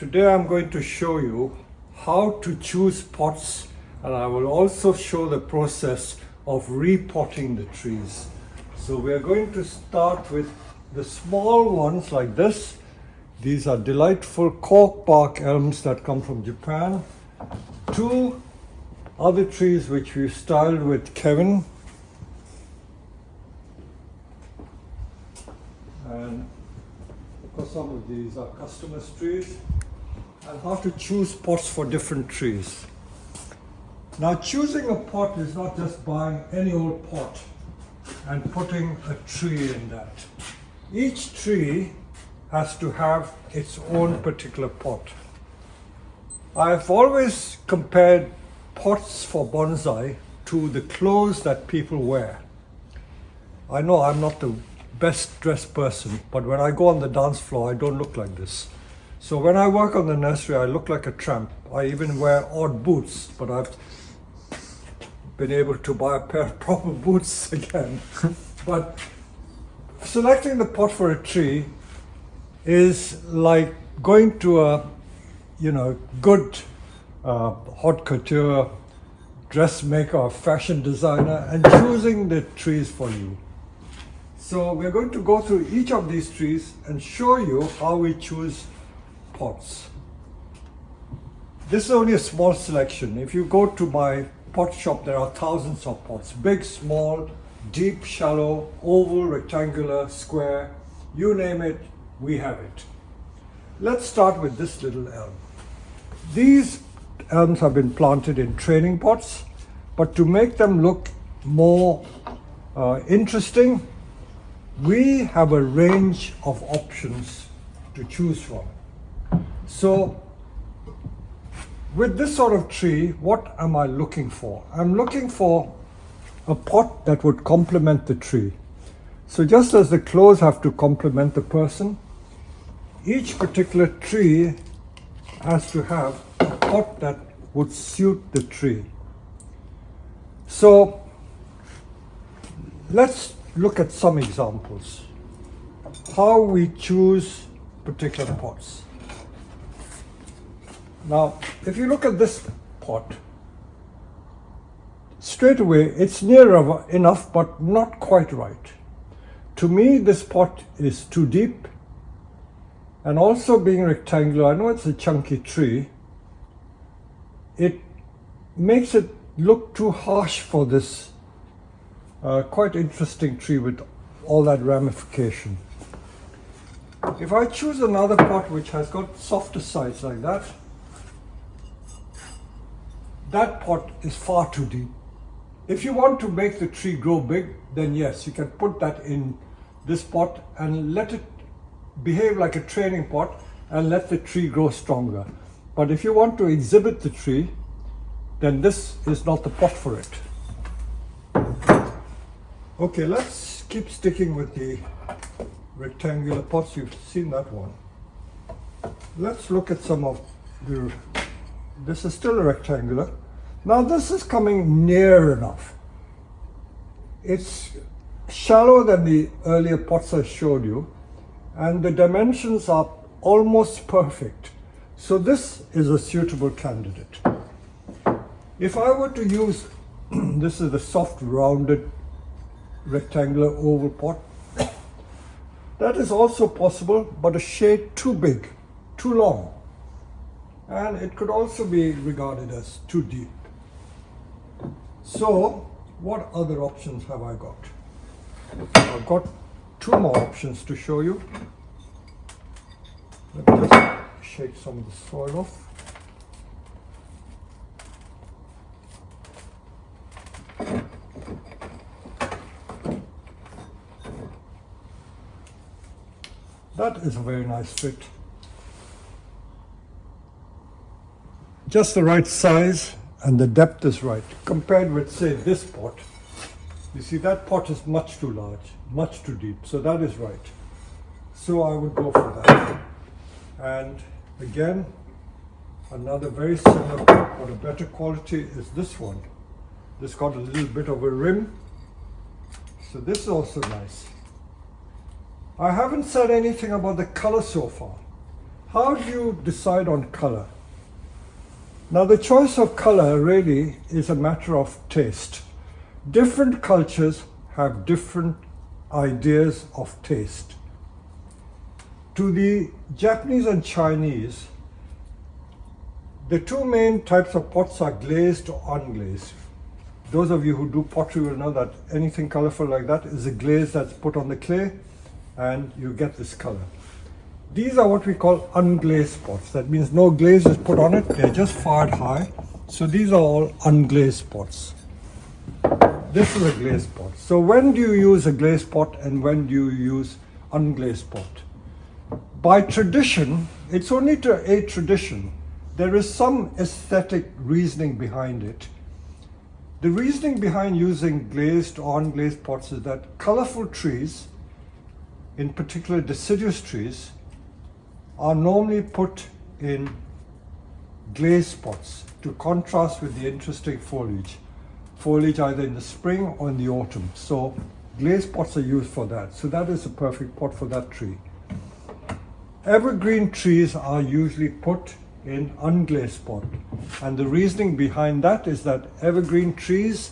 Today I'm going to show you how to choose pots, and I will also show the process of repotting the trees. So we are going to start with the small ones like this. These are delightful cork bark elms that come from Japan. Two other trees which we styled with Kevin. And of course some of these are customers' trees. And how to choose pots for different trees. Now, choosing a pot is not just buying any old pot and putting a tree in that. Each tree has to have its own particular pot. I've always compared pots for bonsai to the clothes that people wear. I know I'm not the best dressed person, but when I go on the dance floor, I don't look like this. So when I work on the nursery, I look like a tramp. I even wear odd boots, but I've been able to buy a pair of proper boots again. But selecting the pot for a tree is like going to a, good haute couture dressmaker or fashion designer and choosing the trees for you. So we're going to go through each of these trees and show you how we choose pots. This is only a small selection. If you go to my pot shop, there are thousands of pots. Big, small, deep, shallow, oval, rectangular, square, you name it, we have it. Let's start with this little elm. These elms have been planted in training pots, but to make them look more interesting, we have a range of options to choose from. So with this sort of tree, what am I looking for? I'm looking for a pot that would complement the tree. So just as the clothes have to complement the person, each particular tree has to have a pot that would suit the tree. So let's look at some examples. How we choose particular pots. Now, if you look at this pot, straight away it's near enough but not quite right. To me, this pot is too deep, and also being rectangular, I know it's a chunky tree, it makes it look too harsh for this quite interesting tree with all that ramification. If I choose another pot which has got softer sides like that, that pot is far too deep. If you want to make the tree grow big, then yes, you can put that in this pot and let it behave like a training pot and let the tree grow stronger. But if you want to exhibit the tree, then this is not the pot for it. Okay, let's keep sticking with the rectangular pots. You've seen that one. Let's look at some of the, this is still a rectangular. Now this is coming near enough. It's shallower than the earlier pots I showed you, and the dimensions are almost perfect. So this is a suitable candidate. If I were to use, this is the soft rounded rectangular oval pot, that is also possible, but a shade too big, too long, and it could also be regarded as too deep. So what other options have I got? I've got two more options to show you. Let me just shake some of the soil off. That is a very nice fit. Just the right size and the depth is right. Compared with, say, this pot, you see that pot is much too large, much too deep. So that is right. So I would go for that. And again, another very similar pot, but a better quality is this one. This got a little bit of a rim. So this is also nice. I haven't said anything about the color so far. How do you decide on color? Now the choice of color really is a matter of taste. Different cultures have different ideas of taste. To the Japanese and Chinese, the two main types of pots are glazed or unglazed. Those of you who do pottery will know that anything colorful like that is a glaze that's put on the clay and you get this color. These are what we call unglazed pots. That means no glaze is put on it, they're just fired high. So these are all unglazed pots. This is a glazed pot. So when do you use a glazed pot and when do you use unglazed pot? By tradition, it's only a tradition. There is some aesthetic reasoning behind it. The reasoning behind using glazed or unglazed pots is that colorful trees, in particular deciduous trees, are normally put in glazed pots to contrast with the interesting foliage. Foliage either in the spring or in the autumn. So glazed pots are used for that. So that is a perfect pot for that tree. Evergreen trees are usually put in unglazed pot. And the reasoning behind that is that evergreen trees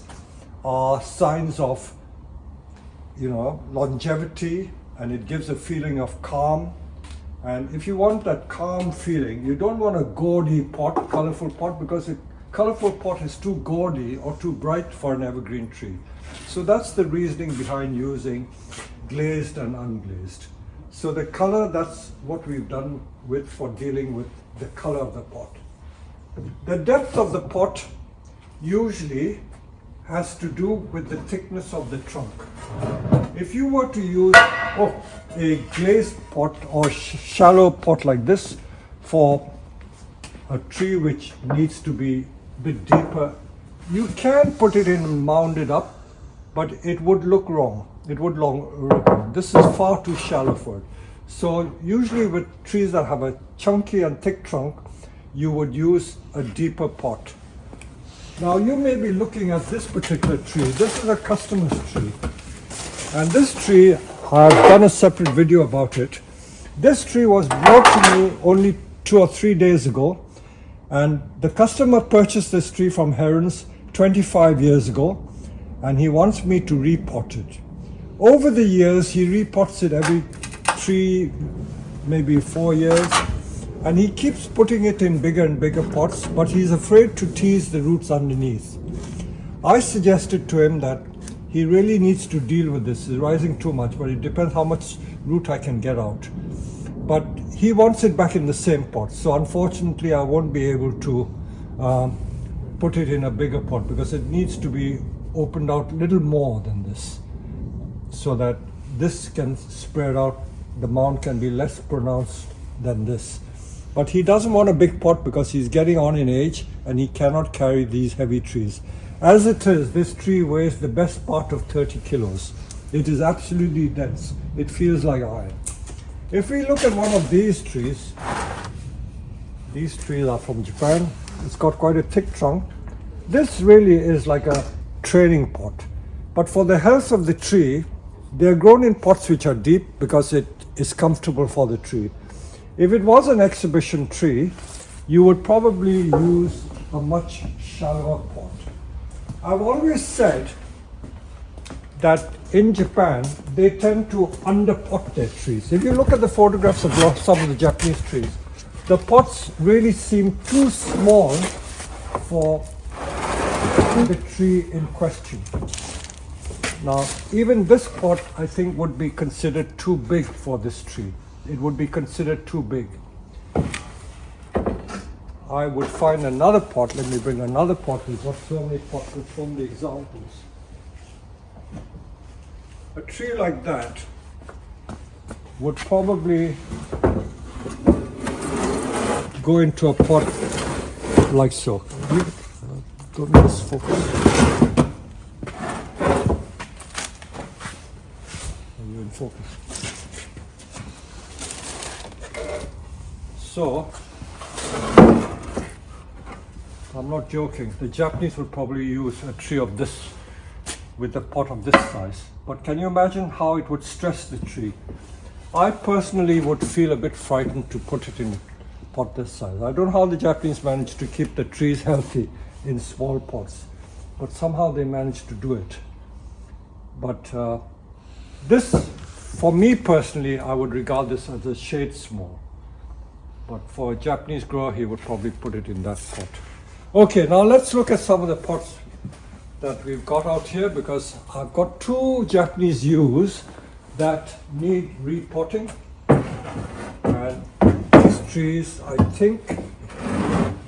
are signs of, longevity, and it gives a feeling of calm. And if you want that calm feeling, you don't want a gaudy pot, colorful pot, because a colorful pot is too gaudy or too bright for an evergreen tree. So that's the reasoning behind using glazed and unglazed. So the color, that's what we've done for dealing with the color of the pot. The depth of the pot usually has to do with the thickness of the trunk. If you were to use a glazed pot or shallow pot like this for a tree which needs to be a bit deeper, you can put it in and mound it up, but it would look wrong. It would look wrong. This is far too shallow for it. So usually with trees that have a chunky and thick trunk, you would use a deeper pot. Now you may be looking at this particular tree. This is a customer's tree. And this tree, I've done a separate video about it. This tree was brought to me only 2 or 3 days ago. And the customer purchased this tree from Herons 25 years ago. And he wants me to repot it. Over the years, he repots it every 3, maybe 4 years. And he keeps putting it in bigger and bigger pots, but he's afraid to tease the roots underneath. I suggested to him that he really needs to deal with this. It's rising too much, but it depends how much root I can get out. But he wants it back in the same pot. So unfortunately, I won't be able to put it in a bigger pot because it needs to be opened out a little more than this so that this can spread out. The mound can be less pronounced than this. But he doesn't want a big pot because he's getting on in age and he cannot carry these heavy trees. As it is, this tree weighs the best part of 30 kilos. It is absolutely dense. It feels like iron. If we look at one of these trees are from Japan. It's got quite a thick trunk. This really is like a training pot. But for the health of the tree, they're grown in pots which are deep because it is comfortable for the tree. If it was an exhibition tree, you would probably use a much shallower pot. I've always said that in Japan, they tend to underpot their trees. If you look at the photographs of some of the Japanese trees, the pots really seem too small for the tree in question. Now, even this pot, I think, would be considered too big for this tree. It would be considered too big. I would find another pot. Let me bring another pot. We've got so many pots with so many examples. A tree like that would probably go into a pot like so. Don't miss focus. Are you in focus? So, I'm not joking. The Japanese would probably use a tree of this with a pot of this size. But can you imagine how it would stress the tree? I personally would feel a bit frightened to put it in pot this size. I don't know how the Japanese manage to keep the trees healthy in small pots, but somehow they manage to do it. But this, for me personally, I would regard this as a shade small. But for a Japanese grower, he would probably put it in that pot. Okay, now let's look at some of the pots that we've got out here, because I've got two Japanese yews that need repotting. And these trees, I think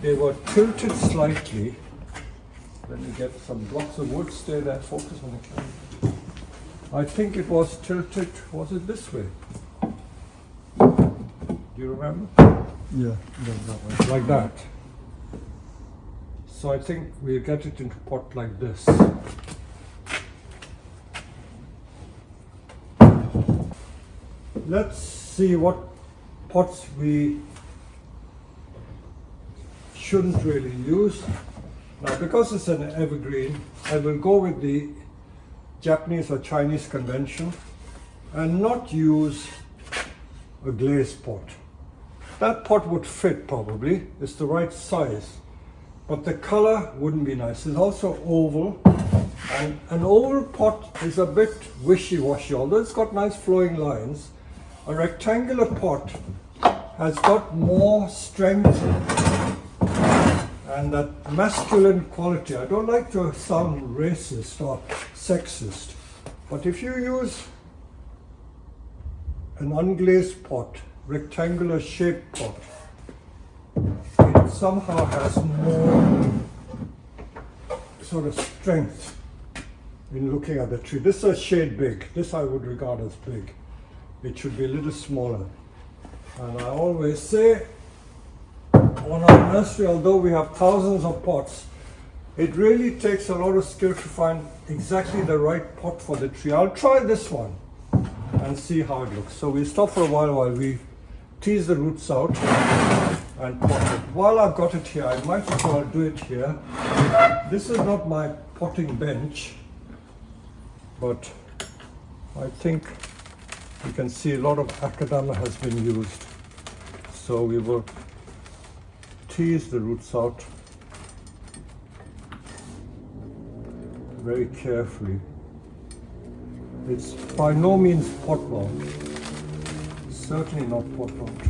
they were tilted slightly. Let me get some blocks of wood, stay there, focus on the camera. I think it was tilted, was it this way? Do you remember? Yeah, that way. Like that. So I think we'll get it into pot like this. Let's see what pots we shouldn't really use. Now, because it's an evergreen, I will go with the Japanese or Chinese convention and not use a glazed pot. That pot would fit probably, it's the right size, but the color wouldn't be nice. It's also oval, and an oval pot is a bit wishy-washy, although it's got nice flowing lines. A rectangular pot has got more strength and that masculine quality. I don't like to sound racist or sexist, but if you use an unglazed pot, rectangular shaped pot, it somehow has more sort of strength in looking at the tree. This is a shade big. This I would regard as big. It should be a little smaller. And I always say, on our nursery, although we have thousands of pots, it really takes a lot of skill to find exactly the right pot for the tree. I'll try this one and see how it looks. So we'll stop for a while we tease the roots out and pot it. While I've got it here, I might as well do it here. This is not my potting bench, but I think you can see a lot of akadama has been used. So we will tease the roots out very carefully. It's by no means pot bound. Certainly not pot bound.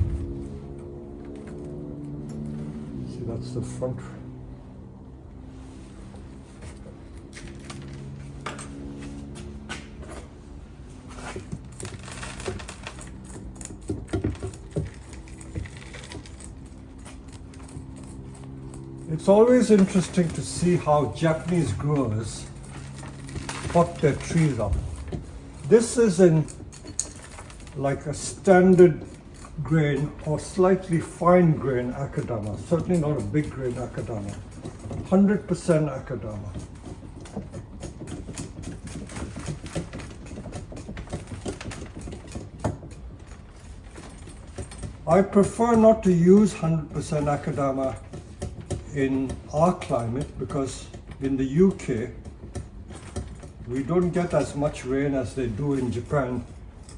See, that's the front. It's always interesting to see how Japanese growers pot their trees up. This is in like a standard grain or slightly fine grain akadama, certainly not a big grain akadama, 100% akadama. I prefer not to use 100% akadama in our climate, because in the UK we don't get as much rain as they do in Japan.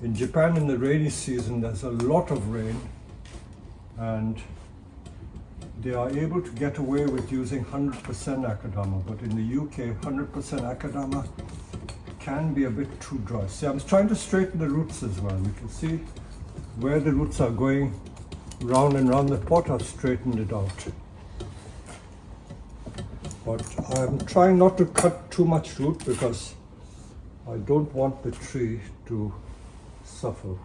In Japan, in the rainy season, there's a lot of rain, and they are able to get away with using 100% akadama. But in the UK, 100% akadama can be a bit too dry. See, I'm trying to straighten the roots as well. You can see where the roots are going round and round the pot. I've straightened it out. But I'm trying not to cut too much root because I don't want the tree to suffer.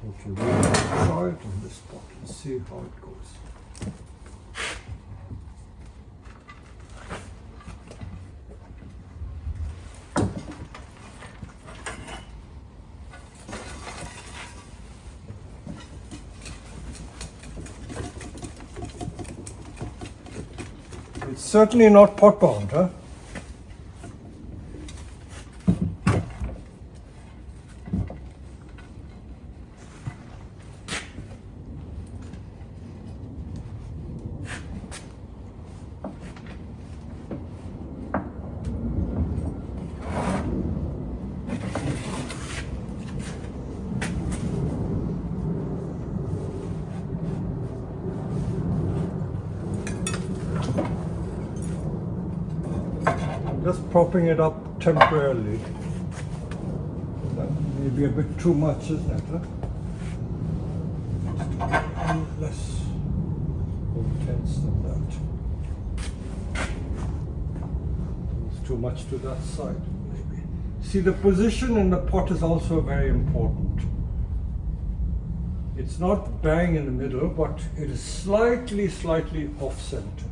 Okay, we'll try it in this pot and see how it goes. It's certainly not pot bound, huh? just propping it up temporarily. That may be a bit too much, isn't it? Huh? Less intense than that. It's too much to that side, maybe. See, the position in the pot is also very important. It's not bang in the middle, but it is slightly off center.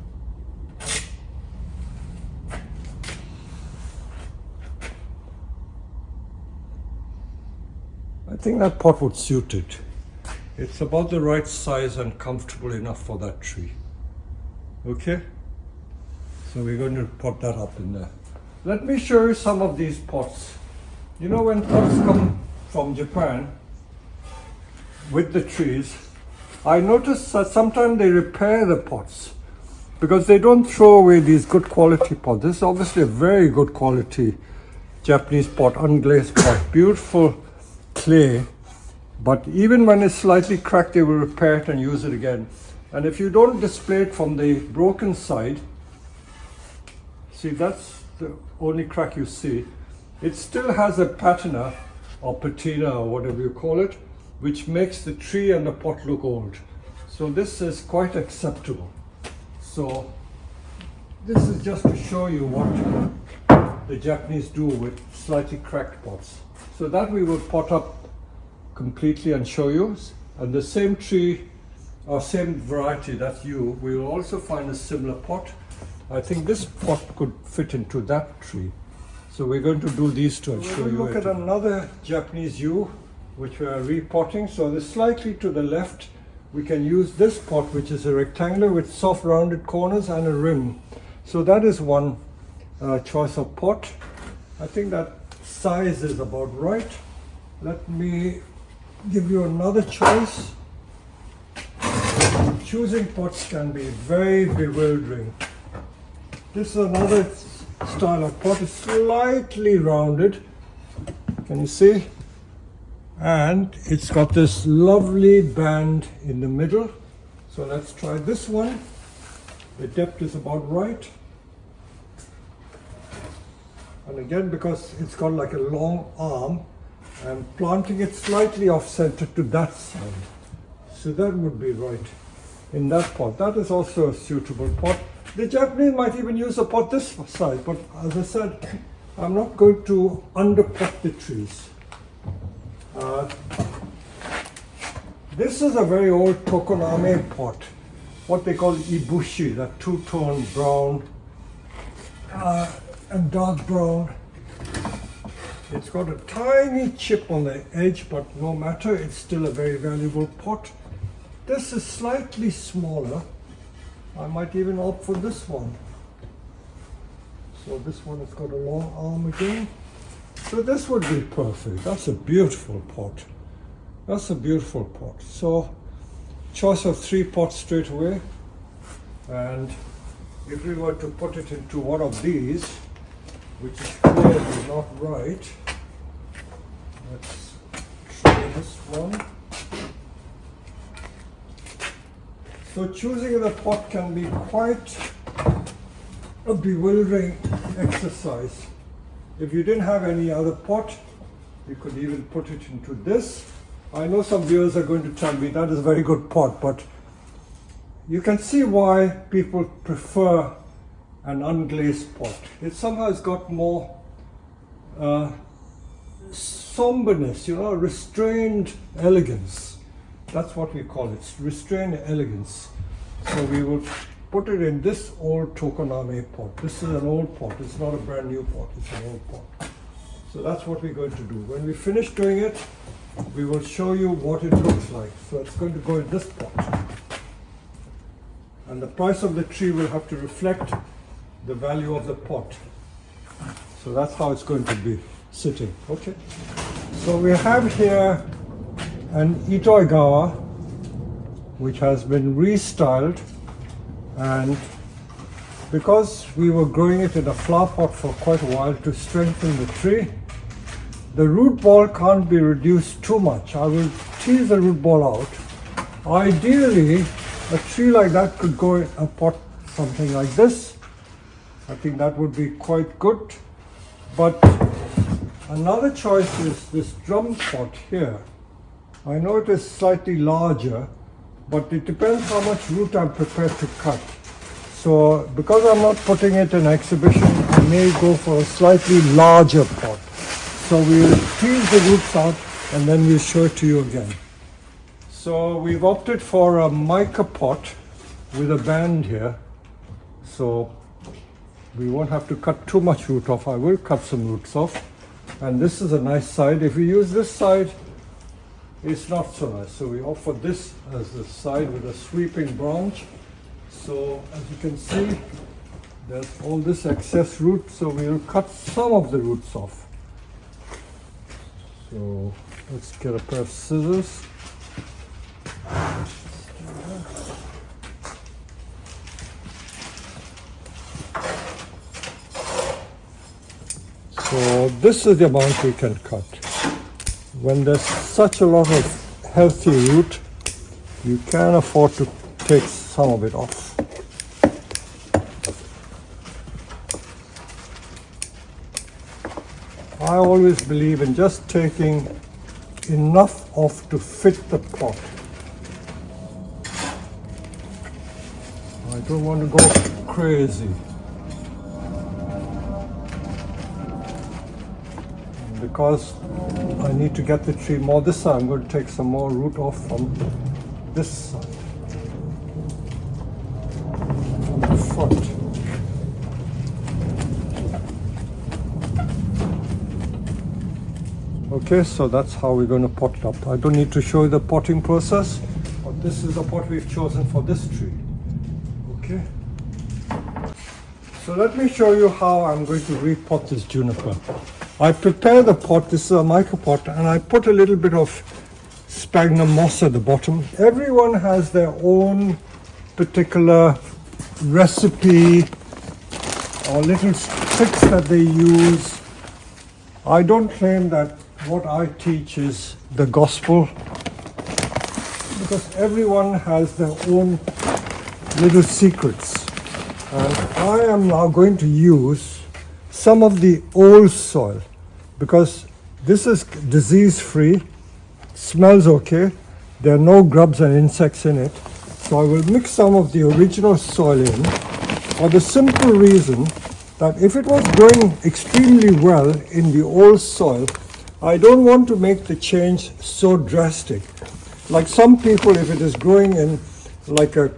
I think that pot would suit it. It's about the right size and comfortable enough for that tree. Okay? So we're going to put that up in there. Let me show you some of these pots. You know, when pots come from Japan with the trees, I noticed that sometimes they repair the pots because they don't throw away these good quality pots. This is obviously a very good quality Japanese pot, unglazed pot, beautiful clay. But even when it's slightly cracked, they will repair it and use it again. And if you don't display it from the broken side, see, that's the only crack you see. It still has a patina or patina or whatever you call it, which makes the tree and the pot look old. So this is quite acceptable. So this is just to show you what the Japanese do with slightly cracked pots. So that we will pot up completely and show you. And the same tree or same variety, that's you, we will also find a similar pot. I think this pot could fit into that tree. So we're going to do these two and show you. Look at another Japanese yew, which we are repotting. So this slightly to the left, we can use this pot, which is a rectangular with soft rounded corners and a rim. So that is one choice of pot. I think that size is about right. Let me give you another choice. Choosing pots can be very bewildering. This is another style of pot. It's slightly rounded. Can you see? And it's got this lovely band in the middle. So let's try this one. The depth is about right. And again, because it's got like a long arm, I'm planting it slightly off center to that side. So that would be right in that pot. That is also a suitable pot. The Japanese might even use a pot this size, but as I said, I'm not going to underpot the trees. This is a very old tokoname pot, what they call ibushi, that two-tone brown and dark brown. It's got a tiny chip on the edge, but no matter, it's still a very valuable pot. This is slightly smaller. I might even opt for this one. So this one has got a long arm again. So this would be perfect. That's a beautiful pot. That's a beautiful pot. So choice of 3 pots straight away. And if we were to put it into one of these, which is clearly not right, let's try this one. So choosing the pot can be quite a bewildering exercise. If you didn't have any other pot, you could even put it into this. I know some viewers are going to tell me that is a very good pot, but you can see why people prefer an unglazed pot. It somehow has got more somberness, you know, restrained elegance. That's what we call it, restrained elegance. So we will put it in this old tokoname pot. This is an old pot, it's not a brand new pot, it's an old pot. So that's what we're going to do. When we finish doing it, we will show you what it looks like. So it's going to go in this pot. And the price of the tree will have to reflect the value of the pot. So that's how it's going to be sitting. Okay. So we have here an Itoigawa, which has been restyled, and because we were growing it in a flower pot for quite a while to strengthen the tree, the root ball can't be reduced too much. I will tease the root ball out. Ideally, a tree like that could go in a pot something like this, I think that would be quite good. But another choice is this drum pot here. I know it is slightly larger, but it depends how much root I'm prepared to cut. So because I'm not putting it in exhibition, I may go for a slightly larger pot. So we'll tease the roots out and then we'll show it to you again. So we've opted for a mica pot with a band here. So we won't have to cut too much root off. I will cut some roots off. And this is a nice side. If we use this side, it's not so nice. So we opt for this as the side with a sweeping branch. So as you can see, there's all this excess root. So we'll cut some of the roots off. So let's get a pair of scissors. So this is the amount we can cut. When there's such a lot of healthy root, you can afford to take some of it off. I always believe in just taking enough off to fit the pot. I don't want to go crazy. Because I need to get the tree more this side, I'm going to take some more root off from this side, from the front. Okay, so that's how we're going to pot it up. I don't need to show you the potting process, but this is the pot we've chosen for this tree. Okay. So let me show you how I'm going to repot this juniper. I prepare the pot, this is a mica pot, and I put a little bit of sphagnum moss at the bottom. Everyone has their own particular recipe or little tricks that they use. I don't claim that what I teach is the gospel, because everyone has their own little secrets. And I am now going to use some of the old soil, because this is disease free, smells okay, there are no grubs and insects in it. So I will mix some of the original soil in for the simple reason that if it was growing extremely well in the old soil, I don't want to make the change so drastic. Like some people, if it is growing in like a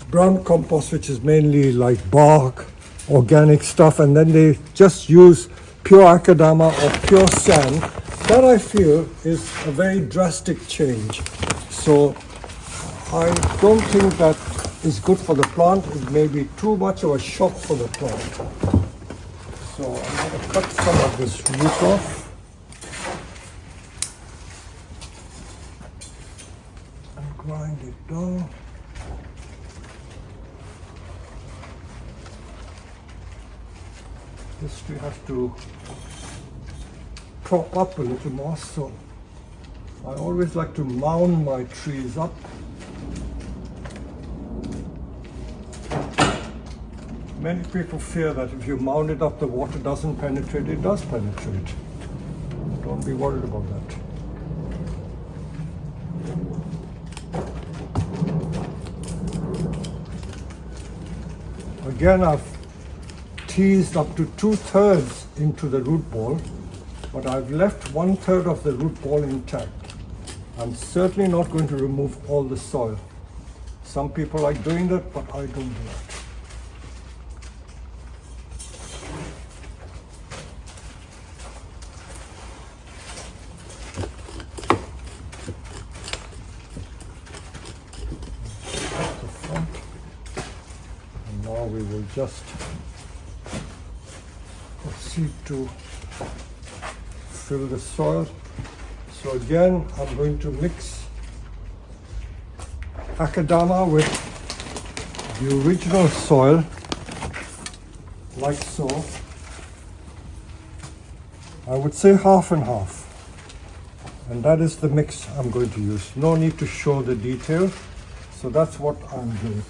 brown compost, which is mainly like bark, organic stuff, and then they just use pure akadama or pure sand, that I feel is a very drastic change. So I don't think that is good for the plant. It may be too much of a shock for the plant. So I'm going to cut some of this root off. And grind it down. This we have to prop up a little more, so I always like to mound my trees up. Many people fear that if you mound it up, the water doesn't penetrate. It does penetrate. Don't be worried about that. Again, I've teased up to 2/3 into the root ball, but I've left 1/3 of the root ball intact. I'm certainly not going to remove all the soil. Some people like doing that, but I don't do that. That's the front. And now we will just proceed to fill the soil. So again, I'm going to mix akadama with the original soil, like so. I would say half and half. And that is the mix I'm going to use. No need to show the detail. So that's what I'm doing.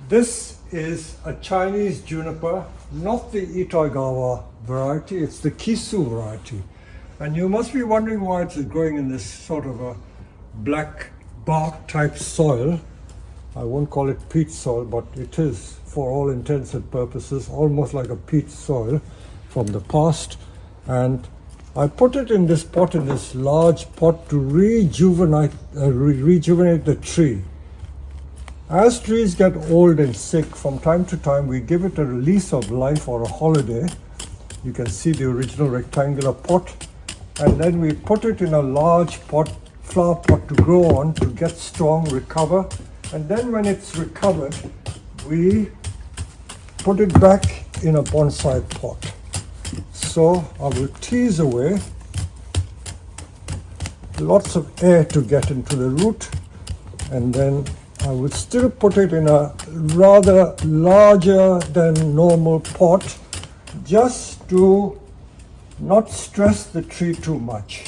This is a Chinese juniper, not the Itoigawa variety, it's the Kisu variety. And you must be wondering why it's growing in this sort of a black bark type soil. I won't call it peat soil, but it is, for all intents and purposes, almost like a peat soil from the past. And I put it in this pot, in this large pot, to rejuvenate the tree. As trees get old and sick, from time to time we give it a release of life or a holiday. You can see the original rectangular pot, and then we put it in a large pot, flower pot, to grow on, to get strong, recover. And then when it's recovered, we put it back in a bonsai pot. So I will tease away lots of air to get into the root, and then I would still put it in a rather larger than normal pot, just to not stress the tree too much.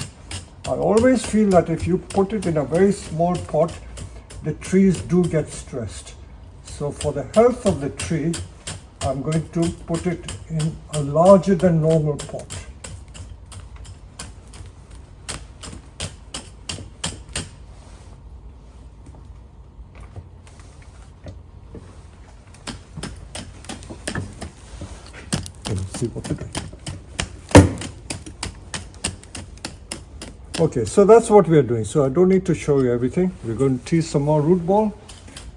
I always feel that if you put it in a very small pot, the trees do get stressed. So for the health of the tree, I'm going to put it in a larger than normal pot. Let's see what to do. Okay, so that's what we are doing. So I don't need to show you everything. We're going to tease some more root ball,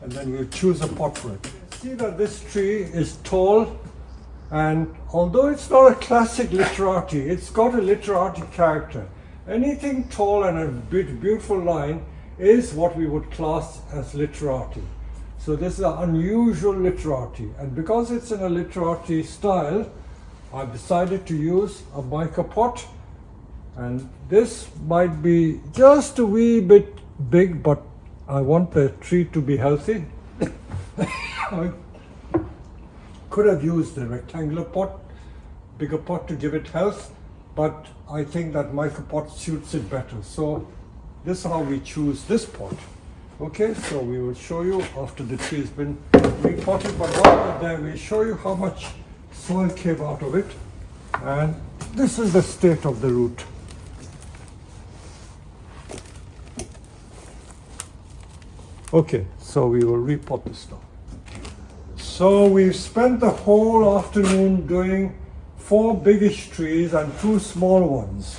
and then we'll choose a pot for it. See that this tree is tall, and although it's not a classic literati, it's got a literati character. Anything tall and a beautiful line is what we would class as literati. So this is an unusual literati, and because it's in a literati style, I've decided to use a mica pot. And this might be just a wee bit big, but I want the tree to be healthy. I could have used the rectangular pot, bigger pot, to give it health, but I think that mica pot suits it better. So this is how we choose this pot. Okay, so we will show you after the tree has been repotted, but while we're there, we'll show you how much soil came out of it. And this is the state of the root. Okay, so we will repot this now. So we've spent the whole afternoon doing 4 biggish trees and 2 small ones.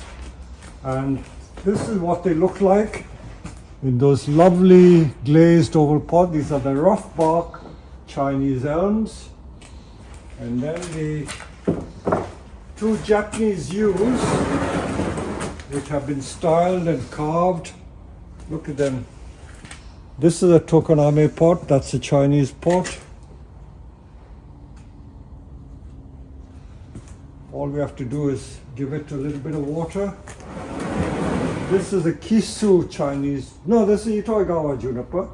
And this is what they look like in those lovely glazed oval pots. These are the rough bark Chinese elms. And then the 2 Japanese yews, which have been styled and carved. Look at them. This is a tokoname pot, that's a Chinese pot. All we have to do is give it a little bit of water. This is a Kisu Chinese, no, this is Itoigawa juniper,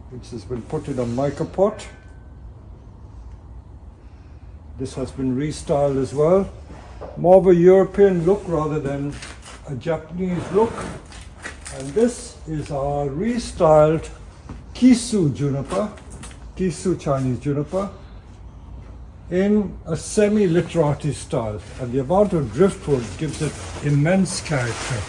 which has been put in a mica pot. This has been restyled as well. More of a European look rather than a Japanese look. And this is our restyled Kisu juniper, Kisu Chinese juniper, in a semi-literati style. And the amount of driftwood gives it immense character.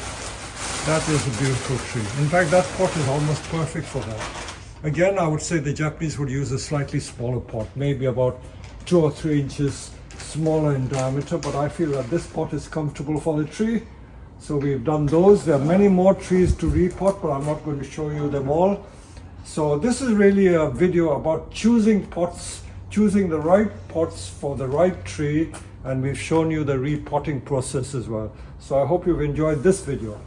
That is a beautiful tree. In fact, that pot is almost perfect for that. Again, I would say the Japanese would use a slightly smaller pot, maybe about 2 or 3 inches smaller in diameter, but I feel that this pot is comfortable for the tree. So we've done those. There are many more trees to repot, but I'm not going to show you them all. So this is really a video about choosing pots, choosing the right pots for the right tree, and we've shown you the repotting process as well. So I hope you've enjoyed this video.